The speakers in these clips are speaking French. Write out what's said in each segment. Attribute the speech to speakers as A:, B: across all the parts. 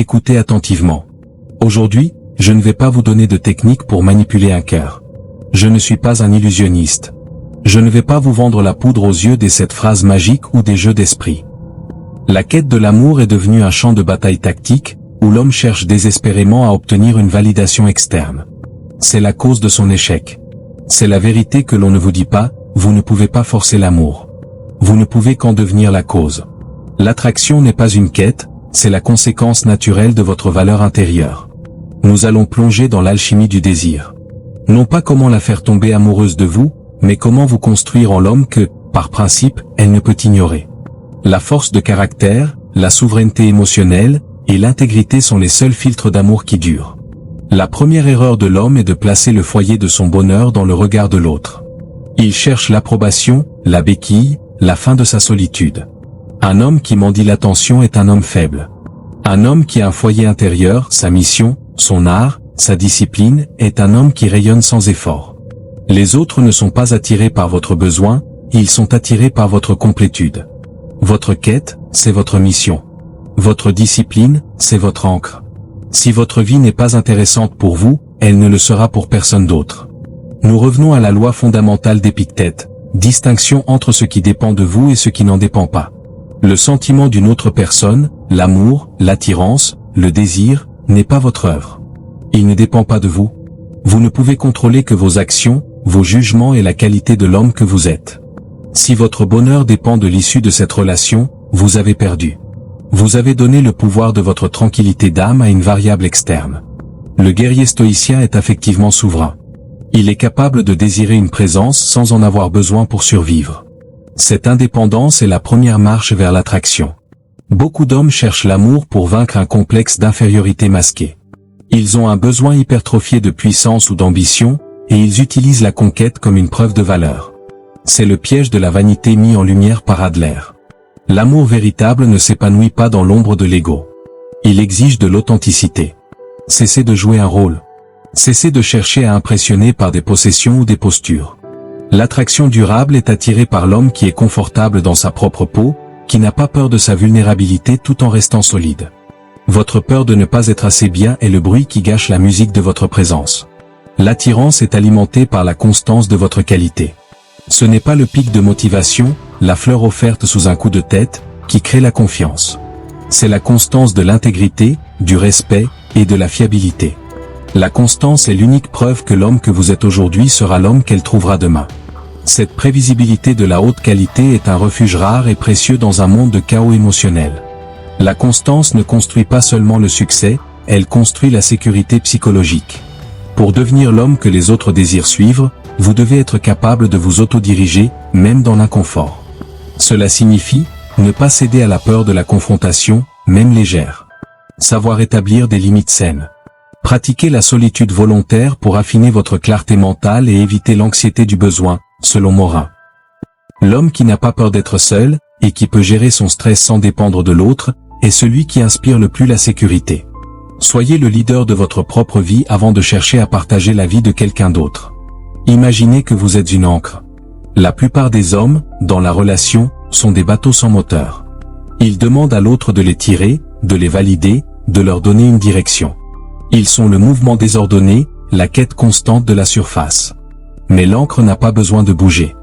A: Écoutez attentivement. Aujourd'hui, je ne vais pas vous donner de technique pour manipuler un cœur. Je ne suis pas un illusionniste. Je ne vais pas vous vendre la poudre aux yeux des 7 phrases magiques ou des jeux d'esprit. La quête de l'amour est devenue un champ de bataille tactique, où l'homme cherche désespérément à obtenir une validation externe. C'est la cause de son échec. C'est la vérité que l'on ne vous dit pas, vous ne pouvez pas forcer l'amour. Vous ne pouvez qu'en devenir la cause. L'attraction n'est pas une quête, c'est la conséquence naturelle de votre valeur intérieure. Nous allons plonger dans l'alchimie du désir. Non pas comment la faire tomber amoureuse de vous, mais comment vous construire en l'homme que, par principe, elle ne peut ignorer. La force de caractère, la souveraineté émotionnelle, et l'intégrité sont les seuls filtres d'amour qui durent. La première erreur de l'homme est de placer le foyer de son bonheur dans le regard de l'autre. Il cherche l'approbation, la béquille, la fin de sa solitude. Un homme qui mendie l'attention est un homme faible. Un homme qui a un foyer intérieur, sa mission, son art, sa discipline, est un homme qui rayonne sans effort. Les autres ne sont pas attirés par votre besoin, ils sont attirés par votre complétude. Votre quête, c'est votre mission. Votre discipline, c'est votre encre. Si votre vie n'est pas intéressante pour vous, elle ne le sera pour personne d'autre. Nous revenons à la loi fondamentale d'Épictète, distinction entre ce qui dépend de vous et ce qui n'en dépend pas. Le sentiment d'une autre personne, l'amour, l'attirance, le désir, n'est pas votre œuvre. Il ne dépend pas de vous. Vous ne pouvez contrôler que vos actions, vos jugements et la qualité de l'homme que vous êtes. Si votre bonheur dépend de l'issue de cette relation, vous avez perdu. Vous avez donné le pouvoir de votre tranquillité d'âme à une variable externe. Le guerrier stoïcien est affectivement souverain. Il est capable de désirer une présence sans en avoir besoin pour survivre. Cette indépendance est la première marche vers l'attraction. Beaucoup d'hommes cherchent l'amour pour vaincre un complexe d'infériorité masqué. Ils ont un besoin hypertrophié de puissance ou d'ambition, et ils utilisent la conquête comme une preuve de valeur. C'est le piège de la vanité mis en lumière par Adler. L'amour véritable ne s'épanouit pas dans l'ombre de l'ego. Il exige de l'authenticité. Cessez de jouer un rôle. Cessez de chercher à impressionner par des possessions ou des postures. L'attraction durable est attirée par l'homme qui est confortable dans sa propre peau, qui n'a pas peur de sa vulnérabilité tout en restant solide. Votre peur de ne pas être assez bien est le bruit qui gâche la musique de votre présence. L'attirance est alimentée par la constance de votre qualité. Ce n'est pas le pic de motivation, la fleur offerte sous un coup de tête, qui crée la confiance. C'est la constance de l'intégrité, du respect, et de la fiabilité. La constance est l'unique preuve que l'homme que vous êtes aujourd'hui sera l'homme qu'elle trouvera demain. Cette prévisibilité de la haute qualité est un refuge rare et précieux dans un monde de chaos émotionnel. La constance ne construit pas seulement le succès, elle construit la sécurité psychologique. Pour devenir l'homme que les autres désirent suivre, vous devez être capable de vous autodiriger, même dans l'inconfort. Cela signifie, ne pas céder à la peur de la confrontation, même légère. Savoir établir des limites saines. Pratiquez la solitude volontaire pour affiner votre clarté mentale et éviter l'anxiété du besoin, selon Morin. L'homme qui n'a pas peur d'être seul, et qui peut gérer son stress sans dépendre de l'autre, est celui qui inspire le plus la sécurité. Soyez le leader de votre propre vie avant de chercher à partager la vie de quelqu'un d'autre. Imaginez que vous êtes une ancre. La plupart des hommes, dans la relation, sont des bateaux sans moteur. Ils demandent à l'autre de les tirer, de les valider, de leur donner une direction. Ils sont le mouvement désordonné, la quête constante de la surface. Mais l'ancre n'a pas besoin de bouger.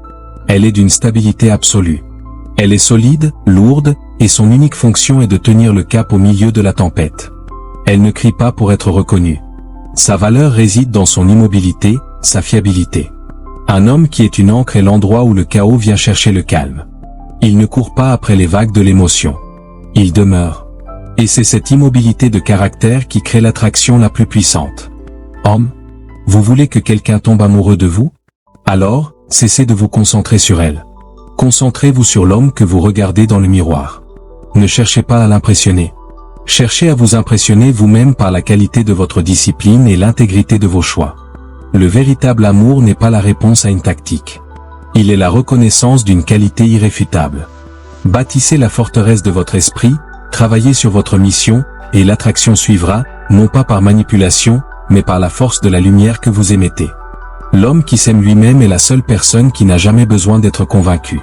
A: Elle est d'une stabilité absolue. Elle est solide, lourde, et son unique fonction est de tenir le cap au milieu de la tempête. Elle ne crie pas pour être reconnue. Sa valeur réside dans son immobilité, sa fiabilité. Un homme qui est une ancre est l'endroit où le chaos vient chercher le calme. Il ne court pas après les vagues de l'émotion. Il demeure. Et c'est cette immobilité de caractère qui crée l'attraction la plus puissante. Homme, vous voulez que quelqu'un tombe amoureux de vous? Alors, cessez de vous concentrer sur elle. Concentrez-vous sur l'homme que vous regardez dans le miroir. Ne cherchez pas à l'impressionner. Cherchez à vous impressionner vous-même par la qualité de votre discipline et l'intégrité de vos choix. Le véritable amour n'est pas la réponse à une tactique. Il est la reconnaissance d'une qualité irréfutable. Bâtissez la forteresse de votre esprit, travaillez sur votre mission, et l'attraction suivra, non pas par manipulation, mais par la force de la lumière que vous émettez. L'homme qui s'aime lui-même est la seule personne qui n'a jamais besoin d'être convaincu.